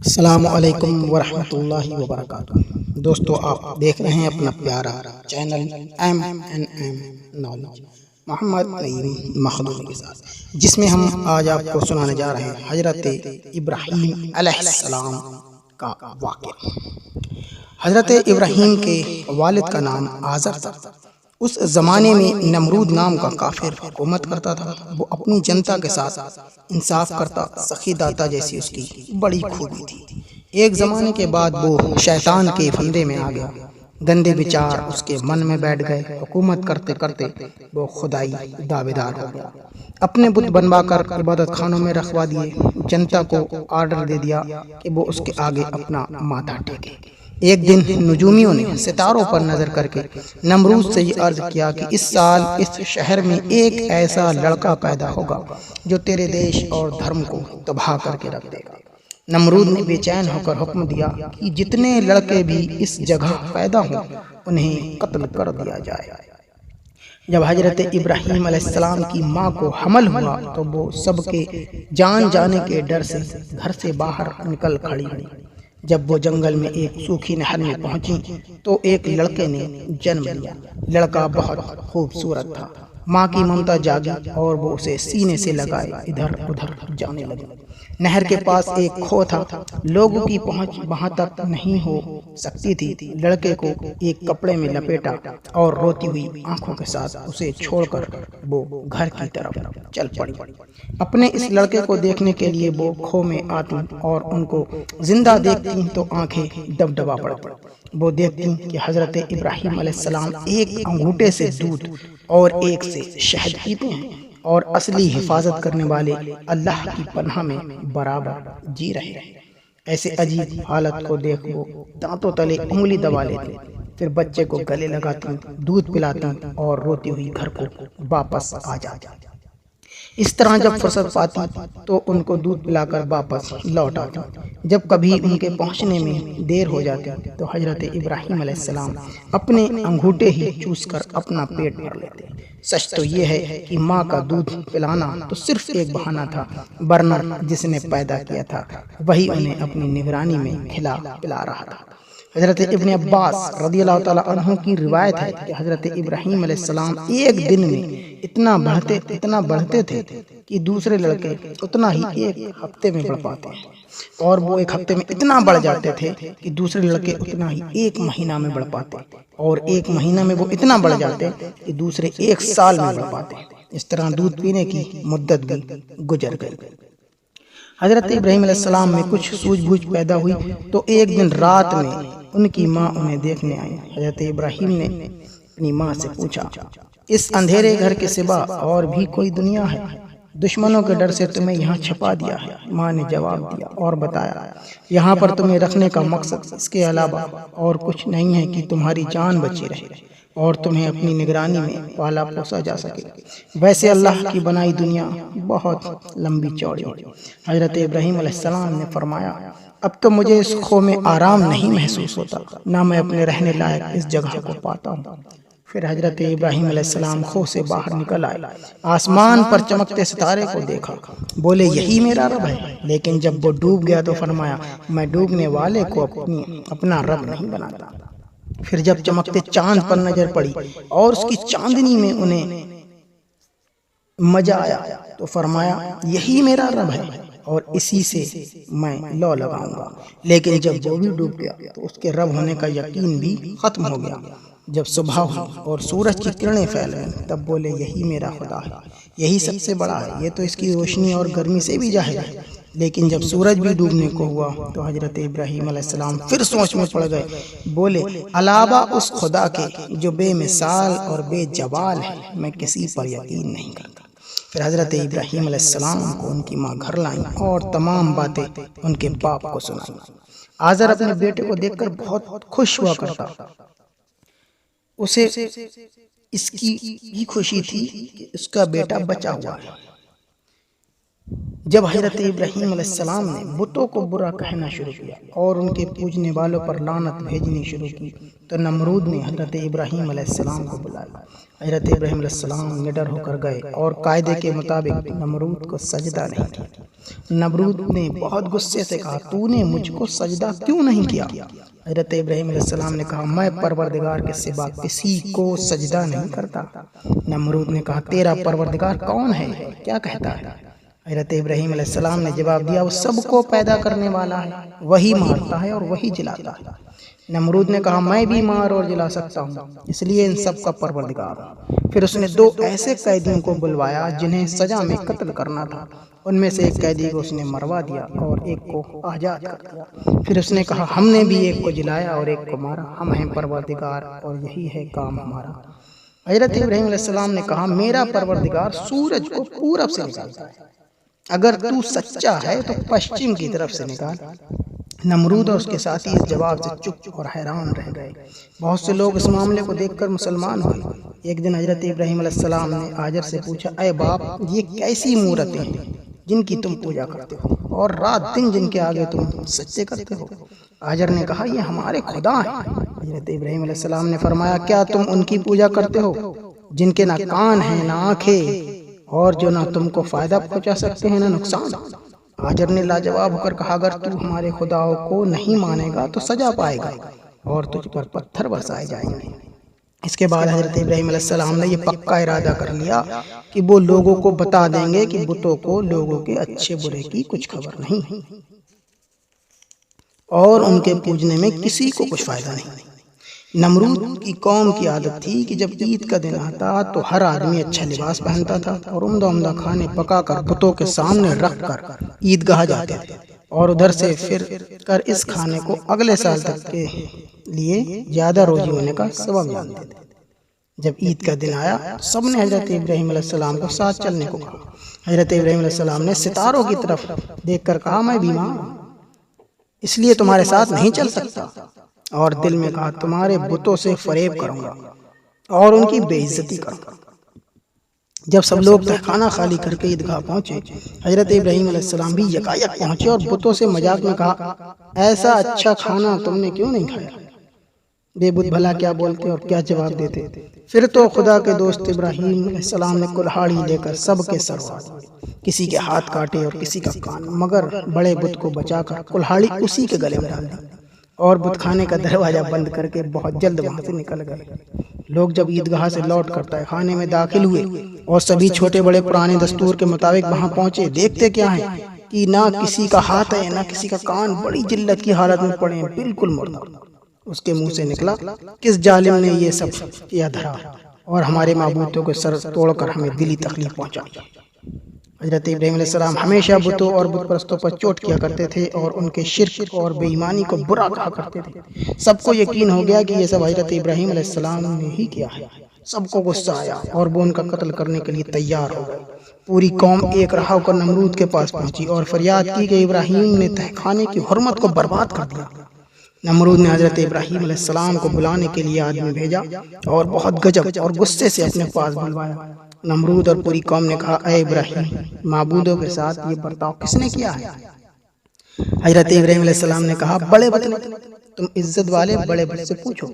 السلام علیکم ورحمۃ اللہ وبرکاتہ۔ دوستو، آپ دیکھ رہے ہیں اپنا پیارا چینل MNM نالج محمد نعیم مخدومی کے ساتھ، جس میں ہم آج آپ کو سنانے جا رہے ہیں حضرت ابراہیم علیہ السلام کا واقعہ۔ حضرت ابراہیم کے والد کا نام آزر تھا۔ اس زمانے میں نمرود نام کا کافر حکومت کرتا تھا۔ وہ اپنی جنتا کے ساتھ انصاف کرتا، سخی داتا جیسی اس کی بڑی خوبی تھی۔ ایک زمانے کے بعد وہ شیطان کے فندے میں آ گیا۔ گندے بچار اس کے من میں بیٹھ گئے۔ حکومت کرتے کرتے وہ خدائی دعویدار ہو گیا۔ اپنے بت بنوا کر عبادت خانوں میں رکھوا دیے۔ جنتا کو آرڈر دے دیا کہ وہ اس کے آگے اپنا ماتھا ٹیکے۔ ایک دن نجومیوں نے ستاروں پر نظر کر کے نمرود سے یہ عرض کیا کہ اس سال اس شہر میں ایک ایسا لڑکا پیدا ہوگا جو تیرے دیش اور دھرم کو تباہ کر کے رکھ دے گا۔ نمرود نے بے چین ہو کر حکم دیا کہ جتنے لڑکے بھی اس جگہ پیدا ہوں انہیں قتل کر دیا جائے۔ جب حضرت ابراہیم علیہ السلام کی ماں کو حمل ہوا تو وہ سب کے جان جانے کے ڈر سے گھر سے باہر نکل کھڑی ہوئی۔ جب وہ جنگل میں ایک سوکھی نہر میں پہنچی تو ایک لڑکے نے جنم لیا۔ لڑکا بہت خوبصورت تھا۔ ماں کی ممتا جاگی اور وہ اسے سینے سے لگائے ادھر ادھر جانے لگی۔ نہر کے پاس ایک کھو تھا۔ لوگوں کی پہنچ وہاں تک نہیں ہو سکتی تھی۔ لڑکے کو ایک کپڑے میں لپیٹا اور روتی ہوئی آنکھوں کے ساتھ اسے چھوڑ کر وہ گھر کی طرف چل پڑی۔ اپنے اس لڑکے کو دیکھنے کے لیے وہ کھو میں آتی اور ان کو زندہ دیکھتی تو آنکھیں ڈبڈبا پڑتی۔ وہ دیکھتی کہ حضرت ابراہیم علیہ السلام ایک انگوٹھے سے دودھ اور ایک سے شہد پیتے ہیں اور اصلی حفاظت کرنے والے اللہ کی پناہ میں برابر جی رہے ہیں۔ ایسے عجیب حالت کو دیکھ وہ دانتوں تلے انگلی دبا لیتی، پھر بچے کو گلے لگاتی، دودھ پلاتی اور روتی ہوئی گھر کو واپس آ جاتی۔ اس طرح جب فرصت پاتی تو ان کو دودھ پلا کر واپس لوٹ آتی۔ جب کبھی ان کے پہنچنے میں دیر ہو جاتی تو حضرت ابراہیم علیہ السلام اپنے انگوٹھے ہی چوس کر اپنا پیٹ بھر لیتے۔ سچ تو یہ ہے کہ ماں کا دودھ پلانا تو صرف ایک بہانہ تھا، ورنہ جس نے پیدا کیا تھا وہی انہیں اپنی نگرانی میں کھلا پلا رہا تھا۔ حضرت ابن عباس رضی اللہ تعالیٰ عنہ کی روایت ہے کہ حضرت ابراہیم علیہ السلام ایک دن میں اتنا بڑھتے تھے کہ دوسرے لڑکے اتنا ہی ایک ہفتے میں بڑھ پاتے ہیں، اور وہ ایک ہفتے میں اتنا بڑھ جاتے تھے کہ دوسرے لڑکے اتنا ہی ایک مہینہ میں بڑھ پاتے، اور ایک مہینہ میں وہ اتنا بڑھ جاتے کہ دوسرے ایک سال میں بڑھ پاتے۔ اس طرح دودھ پینے کی مدت بھی گزر گئی۔ حضرت ابراہیم علیہ السلام میں کچھ سوجھ بوجھ پیدا ہوئی تو ایک دن رات میں ان کی ماں انہیں دیکھنے آئی۔ حضرت ابراہیم نے اپنی ماں سے پوچھا، اس اندھیرے گھر کے سوا اور بھی کوئی دنیا ہے؟ دشمنوں کے ڈر سے تمہیں یہاں چھپا دیا ہے۔ ماں نے جواب دیا اور بتایا، یہاں پر تمہیں رکھنے کا مقصد اس کے علاوہ اور کچھ نہیں ہے کہ تمہاری جان بچی رہے اور تمہیں اپنی نگرانی میں پالا پوسا جا سکے۔ ویسے اللہ کی بنائی دنیا بہت لمبی چوڑی ہے۔ حضرت ابراہیم علیہ السلام نے فرمایا، اب تو مجھے اس کھو میں آرام نہیں محسوس ہوتا، نہ میں اپنے رہنے لائق اس جگہ کو پاتا ہوں۔ پھر حضرت ابراہیم علیہ السلام کھو سے باہر نکل آئے، آسمان پر چمکتے ستارے کو دیکھا، بولے یہی میرا رب ہے۔ لیکن جب وہ ڈوب گیا تو فرمایا، میں ڈوبنے والے کو اپنا رب نہیں بناتا۔ پھر جب چمکتے چاند پر نظر پڑی اور اس کی چاندنی میں انہیں مزہ آیا تو فرمایا، یہی میرا رب ہے اور اسی سے میں لو لگاؤں گا۔ لیکن جب وہ بھی ڈوب گیا تو اس کے رب ہونے کا یقین بھی ختم ہو گیا۔ جب صبح ہوئی اور سورج کی کرنیں پھیل گئیں تب بولے، یہی میرا خدا ہے، یہی سب سے بڑا ہے، یہ تو اس کی روشنی اور گرمی سے بھی ظاہر ہے۔ لیکن جب سورج بھی ڈوبنے کو ہوا تو حضرت ابراہیم علیہ السلام پھر سوچ میں پڑ گئے، بولے، علاوہ اس خدا کے جو بے مثال اور بے جوال ہے میں کسی پر یقین نہیں کرتا۔ پھر حضرت ابراہیم علیہ السلام کو ان کی ماں گھر لائیں اور تمام باتیں ان کے باپ کو سنائیں۔ آزر اپنے بیٹے کو دیکھ کر بہت خوش ہوا کرتا۔ اسے اس کی بھی خوشی تھی کہ اس کا بیٹا بچا ہوا ہے۔ جب حضرت ابراہیم علیہ السلام نے بتوں کو برا کہنا شروع کیا اور ان کے پوجنے والوں پر لعنت بھیجنی شروع کی تو نمرود نے حضرت ابراہیم علیہ السلام کو بلایا۔ حضرت ابراہیم علیہ السلام نڈر ہو کر گئے اور قاعدے کے مطابق نمرود کو سجدہ نہیں کیا۔ نمرود نے بہت غصے سے کہا، تو نے مجھ کو سجدہ کیوں نہیں کیا؟ حضرت ابراہیم علیہ السلام نے کہا، میں پروردگار کے سوا کسی کو سجدہ نہیں کرتا۔ نمرود نے کہا، تیرا پروردگار کون ہے؟ کیا کہتا ہے؟ حضرت ابراہیم علیہ السلام نے جواب دیا، وہ سب کو پیدا کرنے والا ہے، وہی مارتا ہے اور وہی جلاتا ہے۔ نمرود نے کہا، میں بھی مار اور جلا سکتا ہوں، اس لیے ان سب کا پروردگار ہوں۔ پھر اس نے دو ایسے قیدیوں کو بلوایا جنہیں سزا میں قتل کرنا تھا۔ ان میں سے ایک قیدی کو اس نے مروا دیا اور ایک کو آزاد کر دیا۔ پھر اس نے کہا، ہم نے بھی ایک کو جلایا اور ایک کو مارا، ہم ہیں پروردگار اور یہی ہے کام ہمارا۔ حضرت ابراہیم علیہ السلام نے کہا، میرا پروردگار سورج کو پورب سے نکالتا ہے، اگر تو سچا ہے تو پشچم کی طرف سے نکال۔ نمرود اور اس کے ساتھی اس جواب سے چپ اور حیران رہ گئے۔ بہت سے لوگ اس معاملے کو دیکھ کر مسلمان ہوئے۔ ایک دن حضرت ابراہیم علیہ السلام نے ہاجر سے پوچھا، اے باپ، یہ کیسی مورتیں ہیں جن کی تم پوجا کرتے ہو اور رات دن جن کے آگے تم سجدے کرتے ہو؟ ہاجر نے کہا، یہ ہمارے خدا ہیں۔ حضرت ابراہیم علیہ السلام نے فرمایا، کیا تم ان کی پوجا کرتے ہو جن کے نہ کان ہیں نہ آنکھیں اور جو نہ تم کو فائدہ پہنچا سکتے ہیں نہ نقصان؟ ہاجر نے لاجواب ہو کر کہا، اگر تو ہمارے خداؤں کو نہیں مانے گا تو سزا پائے گا اور تجھ پر پتھر برسائے جائیں گے۔ اس کے بعد حضرت ابراہیم علیہ السلام نے یہ پکا ارادہ کر لیا کہ وہ لوگوں کو بتا دیں گے کہ بتوں کو لوگوں کے اچھے برے کی کچھ خبر نہیں اور ان کے پوجنے میں کسی کو کچھ فائدہ نہیں۔ نمرود کی قوم کی عادت تھی کہ جب عید کا دن آتا تو ہر آدمی اچھا لباس پہنتا تھا اور عمدہ عمدہ کھانے پکا کر بتوں کے سامنے رکھ کر عیدگاہ جاتے تھے اور ادھر سے پھر کر اس کھانے کو اگلے سال تک کے لیے زیادہ روزی ہونے کا سبب جانتے تھے۔ جب عید کا دن آیا سب نے حضرت ابراہیم علیہ السلام کو ساتھ چلنے کو کہا۔ حضرت ابراہیم علیہ السلام نے ستاروں کی طرف دیکھ کر کہا، میں بیمار ہوں اس لیے تمہارے ساتھ نہیں چل سکتا، اور دل میں کہا، تمہارے بتوں سے فریب کروں گا اور ان کی بے عزتی کروں گا۔ جب سب لوگ تہخانہ خالی کر کے عیدگاہ پہنچے، حضرت ابراہیم علیہ السلام بھی یکایک پہنچے اور بتوں سے مذاق میں کہا، ایسا اچھا کھانا تم نے کیوں نہیں کھایا؟ بے بت بھلا کیا بولتے اور کیا جواب دیتے؟ پھر تو خدا کے دوست ابراہیم علیہ السلام نے کلہاڑی لے کر سب کے سر اڑا دیے، کسی کے ہاتھ کاٹے اور کسی کا کان، مگر بڑے بت کو بچا کر کلہاڑی اسی کے گلے میں ڈال دی اور بت خانے کا دروازہ بند کر کے بہت جلد وہاں سے نکل گئے۔ لوگ جب عیدگاہ سے لوٹ کر تہہ خانے میں داخل ہوئے اور سبھی چھوٹے بڑے پرانے دستور کے مطابق وہاں پہنچے، دیکھتے کیا ہیں کہ نہ کسی کا ہاتھ ہے نہ کسی کا کان، بڑی جلت کی حالت میں پڑے ہیں، بالکل مردہ۔ اس کے منہ سے نکلا، کس ظالم نے یہ سب کیا دھرا اور ہمارے معبودوں کے سر توڑ کر ہمیں دلی تکلیف پہنچائی؟ حضرت ابراہیم علیہ السلام ہمیشہ بتوں اور بت پرستوں پر چوٹ کیا کرتے تھے اور ان کے شرک اور بے ایمانی کو برا کہا کرتے تھے۔ سب کو یقین ہو گیا کہ یہ سب حضرت ابراہیم علیہ السلام نے ہی کیا ہے۔ سب کو غصہ آیا اور وہ ان کا قتل کرنے کے لیے تیار ہو گئے۔ پوری قوم ایک رہا ہو کر نمرود کے پاس پہنچی اور فریاد کی کہ ابراہیم نے تہہ خانے کی حرمت کو برباد کر دیا۔ نمرود نے حضرت ابراہیم علیہ السلام کو بلانے کے لیے آدمی بھیجا اور بہت غضب اور غصے سے اپنے پاس بلوایا۔ نمرود اور پوری قوم نے کہا، اے ابراہیم، معبودوں کے ساتھ یہ برتاؤ کس نے کیا ہے؟ حضرت ابراہیم علیہ السلام نے کہا، بڑے بت نے، تم عزت والے بڑے بت سے پوچھو،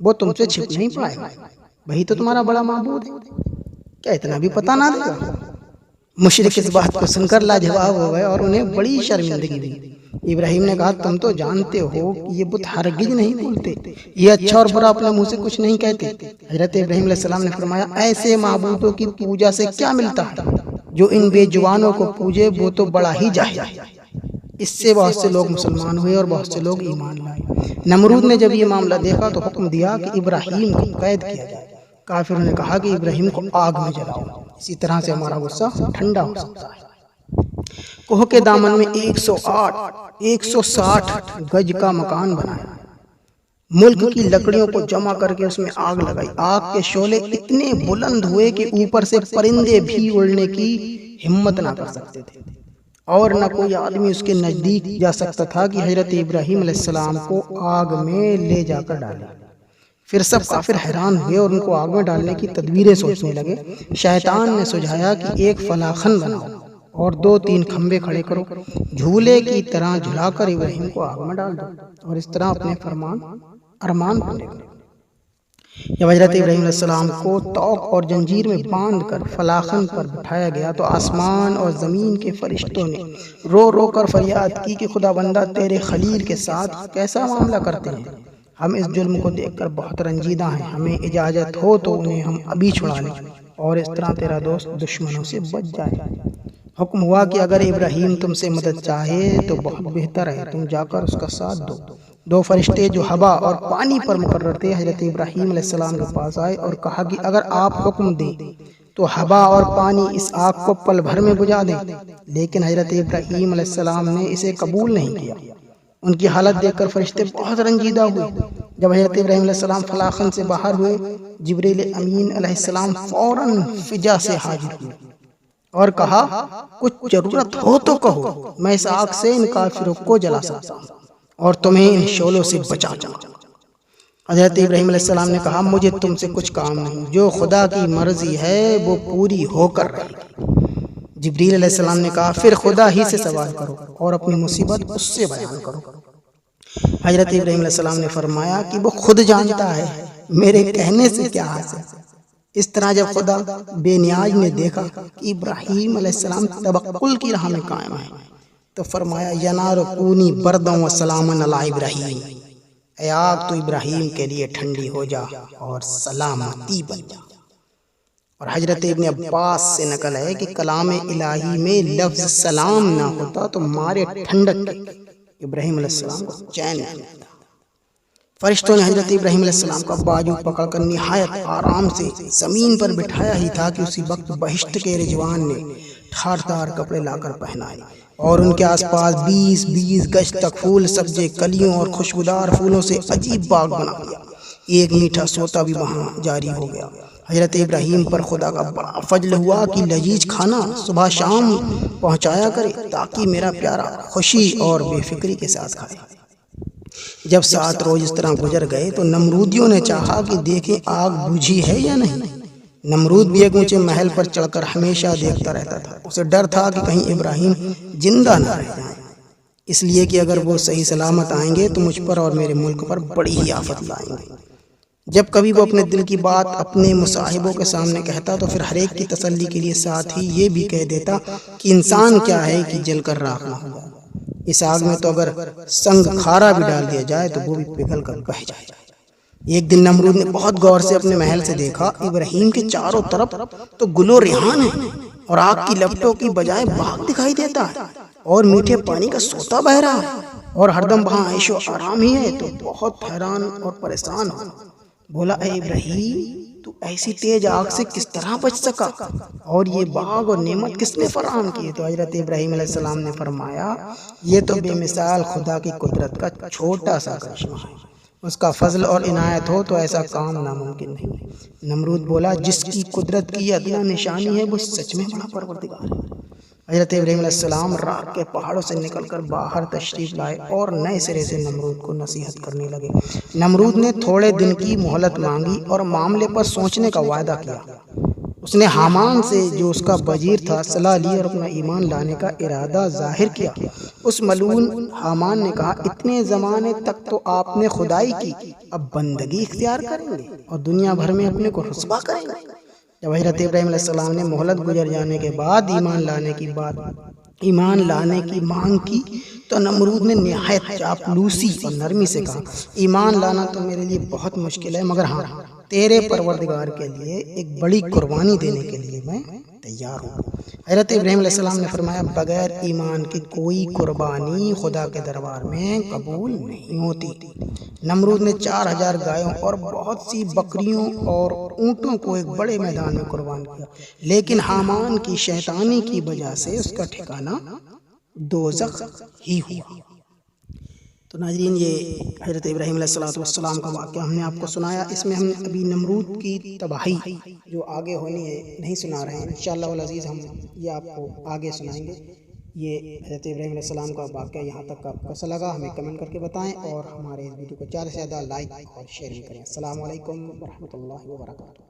وہ تم سے چھپ نہیں پائے گا، وہی تو تمہارا بڑا معبود ہے، کیا اتنا بھی پتہ نہ دے گا؟ مشرک اس بات کو سن کر لاجواب ہو گئے اور انہیں بڑی شرمندگی ہوئی۔ ابراہیم نے کہا، تم تو جانتے ہو کہ یہ بت ہرگز نہیں بولتے، یہ اچھا اور برا اپنے منہ سے کچھ نہیں کہتے۔ حضرت ابراہیم علیہ السلام نے فرمایا، ایسے معبودوں کی پوجا سے کیا ملتا ہے؟ جو ان بے جوانوں کو پوجے وہ تو بڑا ہی جاہل ہے۔ اس سے بہت سے لوگ مسلمان ہوئے اور بہت سے لوگ ایمان لائے۔ نمرود نے جب یہ معاملہ دیکھا تو حکم دیا کہ ابراہیم کو قید کیا جائے۔ کافروں نے کہا کہ ابراہیم کو آگ میں جلاؤ، اسی طرح سے ہمارا غصہ ٹھنڈا ہو سکتا ہے۔ کوہ کے دامن میں 160 گج کا مکان بنایا، ملک کی لکڑیوں کو جمع کر کے اس میں آگ لگائی۔ آگ کے شعلے اتنے بلند ہوئے کہ اوپر سے پرندے بھی اڑنے کی ہمت نہ کر سکتے تھے اور نہ کوئی آدمی اس کے نزدیک جا سکتا تھا کہ حضرت ابراہیم علیہ السلام کو آگ میں لے جا کر ڈالے۔ پھر سب کافر حیران ہوئے اور ان کو آگ میں ڈالنے کی تدبیریں سوچنے لگے۔ شیطان نے سجھایا کہ ایک فلاخن بناؤ اور 2-3 کھمبے کھڑے کرو، جھولے کی طرح جھلا کر ابراہیم کو آگ میں ڈال دو، اور اس طرح اپنے ارمان پورے کرو۔ جب حضرت ابراہیم علیہ السلام کو طوق اور زنجیر میں باندھ کر فلاخن پر بٹھایا گیا تو آسمان اور زمین کے فرشتوں نے رو رو کر فریاد کی کہ خدا بندہ تیرے خلیل کے ساتھ کیسا معاملہ کرتے ہیں، ہم اس ظلم کو دیکھ کر بہت رنجیدہ ہیں، ہمیں اجازت ہو تو انہیں ہم ابھی چھڑا لیں اور اس طرح تیرا دوست دشمنوں سے بچ جائے۔ حکم ہوا کہ اگر ابراہیم تم سے مدد چاہے تو بہت بہتر ہے، تم جا کر اس کا ساتھ دو۔ 2 فرشتے جو ہوا اور پانی پر مقرر تھے حضرت ابراہیم علیہ السلام کے پاس آئے اور کہا کہ اگر آپ حکم دیں تو ہوا اور پانی اس آگ کو پل بھر میں بجھا دیں، لیکن حضرت ابراہیم علیہ السلام نے اسے قبول نہیں کیا۔ ان کی حالت دیکھ کر فرشتے بہت رنجیدہ ہوئے۔ جب حضرت ابراہیم علیہ السلام فلاخن سے باہر ہوئے، جبریل امین علیہ السلام فوراً فجا سے حاضر ہوئے اور کہا کچھ ضرورت ہو تو کہو، میں اس آگ سے ان کافروں کو جلا سکتا ہوں اور تمہیں ان شعلوں سے بچا دوں گا۔ حضرت ابراہیم علیہ السلام نے کہا مجھے تم سے کچھ کام نہیں، جو خدا کی مرضی ہے وہ پوری ہو کر رہے گی۔ جبریل علیہ السلام نے کہا پھر خدا ہی سے سوال کرو اور اپنی مصیبت اس سے بیان کرو۔ حضرت ابراہیم علیہ السلام نے فرمایا کہ وہ خود جانتا ہے، میرے کہنے سے کیا حاصل۔ اس طرح جب خدا بے نیاز نے دیکھا کہ ابراہیم علیہ السلام توکل کی راہ میں قائم ہے تو فرمایا یا نار کونی برداً و سلاما علی ابراہیم، اے آگ تو ابراہیم کے لیے ٹھنڈی ہو جا اور سلامتی بن جا۔ اور حضرت ابن عباس سے نقل ہے کہ کلام الہی میں لفظ سلام نہ ہوتا تو مارے ٹھنڈک ابراہیم علیہ السلام کو چین نہ ملتا۔ فرشتوں نے حضرت ابراہیم علیہ السلام کا بازو پکڑ کر نہایت آرام سے زمین پر بٹھایا ہی تھا کہ اسی وقت بہشت کے رضوان نے ٹھاٹھدار کپڑے لا کر پہنائے اور ان کے آس پاس 20 گز تک پھول سبزے کلیوں اور خوشبودار پھولوں سے عجیب باغ بنا دیا۔ ایک میٹھا سوتا بھی وہاں جاری ہو گیا۔ حضرت ابراہیم پر خدا کا بڑا فضل ہوا کہ لذیذ کھانا صبح شام پہنچایا کرے تاکہ میرا پیارا خوشی اور بے فکری کے ساتھ کھائے۔ جب 7 روز اس طرح گزر گئے تو نمرودیوں نے چاہا کہ دیکھیں آگ بجھی ہے یا نہیں۔ نمرود بھی ایک اونچے محل پر چڑھ کر ہمیشہ دیکھتا رہتا تھا، اسے ڈر تھا کہ کہیں ابراہیم زندہ نہ رہ جائیں، اس لیے کہ اگر وہ صحیح سلامت آئیں گے تو مجھ پر اور میرے ملک پر بڑی ہی آفت لائیں گے۔ جب کبھی وہ اپنے دل کی بات اپنے مصاحبوں کے سامنے کہتا تو پھر ہر ایک کی تسلی کے لیے ساتھ ہی یہ بھی کہہ دیتا کہ انسان کیا ہے کہ جل کر راکھ نہ ہو جائے، اس آگ میں تو اگر سنگ کھارا بھی ڈال دیا جائے تو وہ بھی پگھل کر بہہ جائے۔ ایک دن نمرود نے بہت غور سے اپنے محل سے دیکھا ابراہیم کے چاروں طرف تو گل و ریحان ہے اور آگ کی لپٹوں کی بجائے باغ دکھائی دیتا ہے اور میٹھے پانی کا سوتا بہ رہا ہے اور ہر دم وہاں عیش و آرام ہی ہے، تو بہت حیران اور پریشان ہو۔ بولا اے ابراہیم تو ایسی تیز آگ سے کس طرح بچ سکا اور یہ باغ اور نعمت کس نے فراہم کیے؟ تو حضرت ابراہیم علیہ السلام نے فرمایا یہ تو بے مثال خدا کی قدرت کا چھوٹا سا کرشمہ ہے، اس کا فضل اور عنایت ہو تو ایسا کام ناممکن نہیں۔ نمرود بولا جس کی قدرت کی ادنا نشانی ہے وہ سچ میں بڑا پروردگار ہے۔ حضرت ابراہیم علیہ السلام راک کے پہاڑوں سے نکل کر باہر تشریف لائے اور نئے سرے سے نمرود کو نصیحت کرنے لگے۔ نمرود نے تھوڑے دن کی مہلت مانگی اور معاملے پر سوچنے کا وعدہ کیا۔ اس نے حامان سے جو اس کا وزیر تھا صلاح لی اور اپنا ایمان لانے کا ارادہ ظاہر کیا۔ اس ملعون حامان نے کہا اتنے زمانے تک تو آپ نے خدائی کی، اب بندگی اختیار کریں گے اور دنیا بھر میں اپنے کو رسوا کریں گے۔ جب حضرت ابراہیم علیہ السلام نے مہلت گزر جانے کے بعد ایمان لانے کی مانگ کی تو نمرود نے نہایت چاپلوسی اور نرمی سے کہا ایمان لانا تو میرے لیے بہت مشکل ہے، مگر ہاں تیرے پروردگار کے لیے ایک بڑی قربانی دینے کے لیے میں تیار ہوں۔ حضرت ابراہیم علیہ السلام نے فرمایا بغیر ایمان کی کوئی قربانی خدا کے دربار میں قبول نہیں ہوتی۔ نمرود نے 4000 گایوں اور بہت سی بکریوں اور اونٹوں کو ایک بڑے میدان میں قربان کیا، لیکن حامان کی شیطانی کی وجہ سے اس کا ٹھکانہ دوزخ ہی ہوا۔ تو ناظرین یہ حضرت ابراہیم علیہ السلام کا واقعہ ہم نے آپ کو سنایا، اس میں ہم ابھی نمرود کی تباہی جو آگے ہونی ہے نہیں سنا رہے ہیں، انشاءاللہ العزیز ہم یہ آپ کو آگے سنائیں گے۔ یہ حضرت ابراہیم علیہ السلام کا واقعہ یہاں تک آپ کو کیسا لگا ہمیں کمنٹ کر کے بتائیں اور ہمارے اس ویڈیو کو زیادہ سے زیادہ لائک اور شیئر بھی کریں۔ السلام علیکم ورحمۃ اللہ وبرکاتہ۔